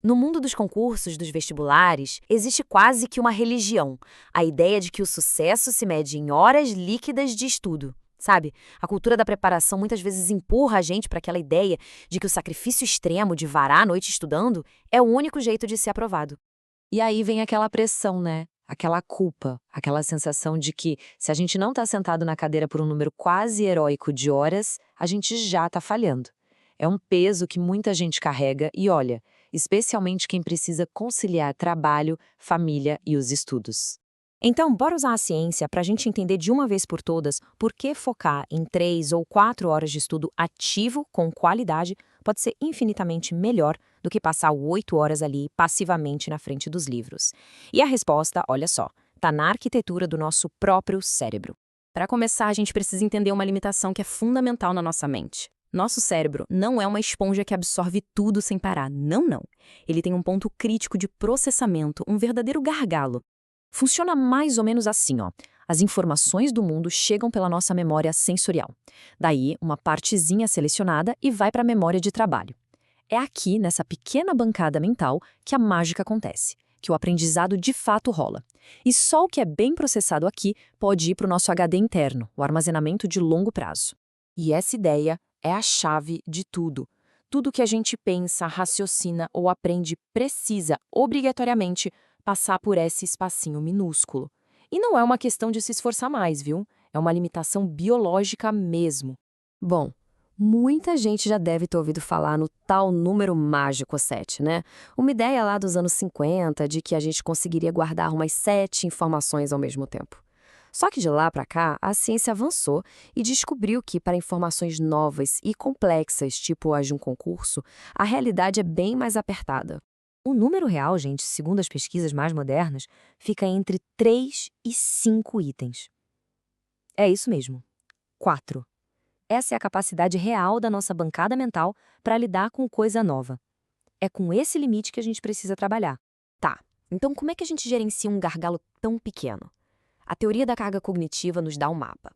No mundo dos concursos, dos vestibulares, existe quase que uma religião, a ideia de que o sucesso se mede em horas líquidas de estudo. Sabe? A cultura da preparação muitas vezes empurra a gente para aquela ideia de que o sacrifício extremo de varar a noite estudando é o único jeito de ser aprovado. E aí vem aquela pressão, né? Aquela culpa, aquela sensação de que se a gente não está sentado na cadeira por um número quase heróico de horas, a gente já está falhando. É um peso que muita gente carrega e olha, especialmente quem precisa conciliar trabalho, família e os estudos. Então, bora usar a ciência para a gente entender de uma vez por todas por que focar em 3 ou 4 horas de estudo ativo com qualidade pode ser infinitamente melhor do que passar 8 horas ali passivamente na frente dos livros. E a resposta, olha só, está na arquitetura do nosso próprio cérebro. Para começar, a gente precisa entender uma limitação que é fundamental na nossa mente. Nosso cérebro não é uma esponja que absorve tudo sem parar. Não, não. Ele tem um ponto crítico de processamento, um verdadeiro gargalo. Funciona mais ou menos assim, ó. As informações do mundo chegam pela nossa memória sensorial. Daí, uma partezinha selecionada e vai para a memória de trabalho. É aqui, nessa pequena bancada mental, que a mágica acontece, que o aprendizado de fato rola. E só o que é bem processado aqui pode ir para o nosso HD interno, o armazenamento de longo prazo. E essa ideia é a chave de tudo. Tudo que a gente pensa, raciocina ou aprende precisa, obrigatoriamente, passar por esse espacinho minúsculo. E não é uma questão de se esforçar mais, viu? É uma limitação biológica mesmo. Bom, muita gente já deve ter ouvido falar no tal número mágico 7, né? Uma ideia lá dos anos 50 de que a gente conseguiria guardar umas 7 informações ao mesmo tempo. Só que de lá para cá, a ciência avançou e descobriu que, para informações novas e complexas, tipo as de um concurso, a realidade é bem mais apertada. O número real, gente, segundo as pesquisas mais modernas, fica entre 3 e 5 itens. É isso mesmo, 4. Essa é a capacidade real da nossa bancada mental para lidar com coisa nova. É com esse limite que a gente precisa trabalhar. Tá, então como é que a gente gerencia um gargalo tão pequeno? A teoria da carga cognitiva nos dá um mapa.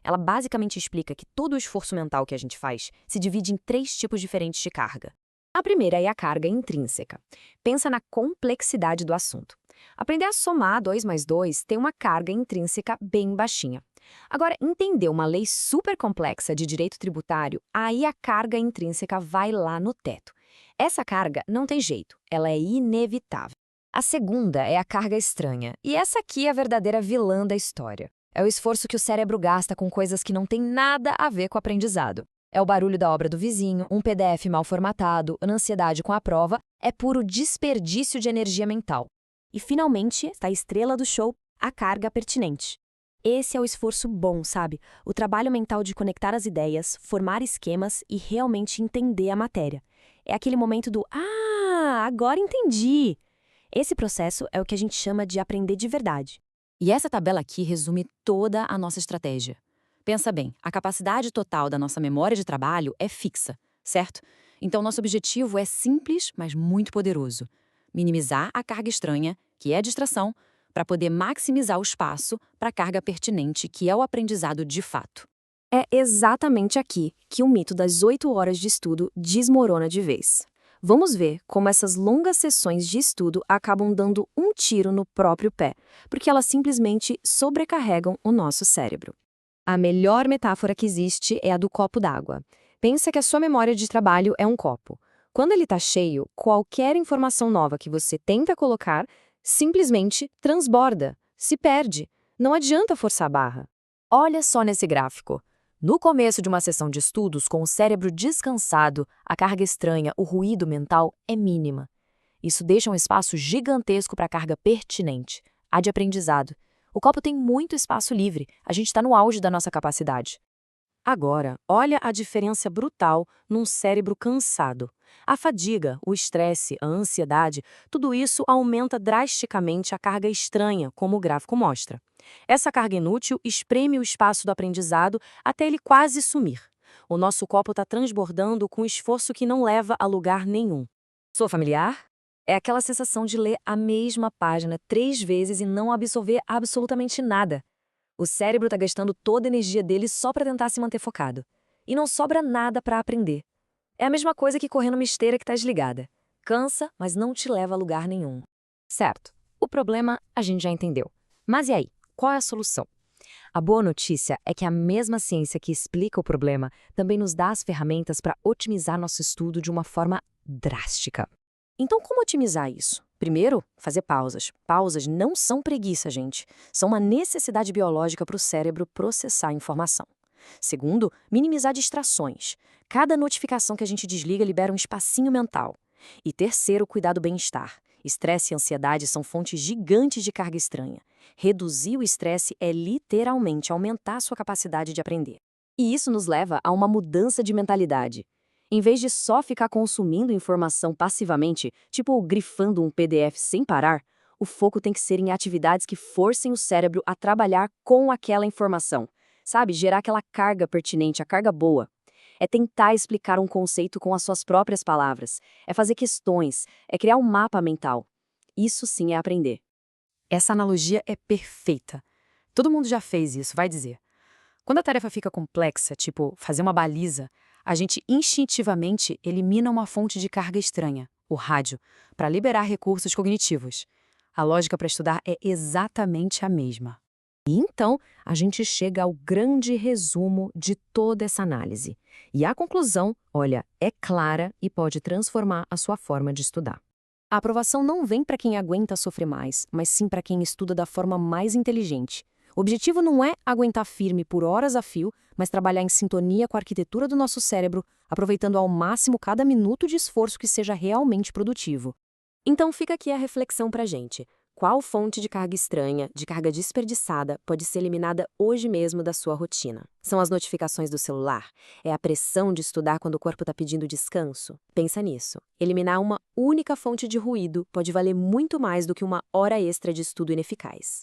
Ela basicamente explica que todo o esforço mental que a gente faz se divide em 3 tipos diferentes de carga. A primeira é a carga intrínseca. Pensa na complexidade do assunto. Aprender a somar 2 mais 2 tem uma carga intrínseca bem baixinha. Agora, entender uma lei super complexa de direito tributário, aí a carga intrínseca vai lá no teto. Essa carga não tem jeito, ela é inevitável. A segunda é a carga estranha, e essa aqui é a verdadeira vilã da história. É o esforço que o cérebro gasta com coisas que não têm nada a ver com o aprendizado. É o barulho da obra do vizinho, um PDF mal formatado, a ansiedade com a prova, é puro desperdício de energia mental. E, finalmente, está a estrela do show, a carga pertinente. Esse é o esforço bom, sabe? O trabalho mental de conectar as ideias, formar esquemas e realmente entender a matéria. É aquele momento do "Ah, agora entendi!". Esse processo é o que a gente chama de aprender de verdade. E essa tabela aqui resume toda a nossa estratégia. Pensa bem, a capacidade total da nossa memória de trabalho é fixa, certo? Então, nosso objetivo é simples, mas muito poderoso. Minimizar a carga estranha, que é a distração, para poder maximizar o espaço para a carga pertinente, que é o aprendizado de fato. É exatamente aqui que o mito das 8 horas de estudo desmorona de vez. Vamos ver como essas longas sessões de estudo acabam dando um tiro no próprio pé, porque elas simplesmente sobrecarregam o nosso cérebro. A melhor metáfora que existe é a do copo d'água. Pensa que a sua memória de trabalho é um copo. Quando ele está cheio, qualquer informação nova que você tenta colocar simplesmente transborda, se perde. Não adianta forçar a barra. Olha só nesse gráfico. No começo de uma sessão de estudos, com o cérebro descansado, a carga estranha, o ruído mental é mínima. Isso deixa um espaço gigantesco para a carga pertinente, a de aprendizado. O copo tem muito espaço livre, a gente está no auge da nossa capacidade. Agora, olha a diferença brutal num cérebro cansado. A fadiga, o estresse, a ansiedade, tudo isso aumenta drasticamente a carga estranha, como o gráfico mostra. Essa carga inútil espreme o espaço do aprendizado até ele quase sumir. O nosso copo está transbordando com esforço que não leva a lugar nenhum. Sou familiar? É aquela sensação de ler a mesma página 3 vezes e não absorver absolutamente nada. O cérebro está gastando toda a energia dele só para tentar se manter focado. E não sobra nada para aprender. É a mesma coisa que correr numa esteira que está desligada. cansa, mas não te leva a lugar nenhum. Certo, o problema a gente já entendeu. Mas e aí, qual é a solução? A boa notícia é que a mesma ciência que explica o problema também nos dá as ferramentas para otimizar nosso estudo de uma forma drástica. Então, como otimizar isso? Primeiro, fazer pausas. Pausas não são preguiça, gente. São uma necessidade biológica para o cérebro processar a informação. Segundo, minimizar distrações. Cada notificação que a gente desliga libera um espacinho mental. E terceiro, cuidar do bem-estar. Estresse e ansiedade são fontes gigantes de carga estranha. Reduzir o estresse é literalmente aumentar sua capacidade de aprender. E isso nos leva a uma mudança de mentalidade. Em vez de só ficar consumindo informação passivamente, tipo grifando um PDF sem parar, o foco tem que ser em atividades que forcem o cérebro a trabalhar com aquela informação. Sabe, gerar aquela carga pertinente, a carga boa. É tentar explicar um conceito com as suas próprias palavras. É fazer questões, é criar um mapa mental. Isso sim é aprender. Essa analogia é perfeita. Todo mundo já fez isso, vai dizer. Quando a tarefa fica complexa, tipo fazer uma baliza, a gente instintivamente elimina uma fonte de carga estranha, o rádio, para liberar recursos cognitivos. A lógica para estudar é exatamente a mesma. E então, a gente chega ao grande resumo de toda essa análise. E a conclusão, olha, é clara e pode transformar a sua forma de estudar. A aprovação não vem para quem aguenta sofrer mais, mas sim para quem estuda da forma mais inteligente. O objetivo não é aguentar firme por horas a fio, mas trabalhar em sintonia com a arquitetura do nosso cérebro, aproveitando ao máximo cada minuto de esforço que seja realmente produtivo. Então fica aqui a reflexão para a gente. Qual fonte de carga estranha, de carga desperdiçada, pode ser eliminada hoje mesmo da sua rotina? São as notificações do celular? É a pressão de estudar quando o corpo está pedindo descanso? Pensa nisso. Eliminar uma única fonte de ruído pode valer muito mais do que uma hora extra de estudo ineficaz.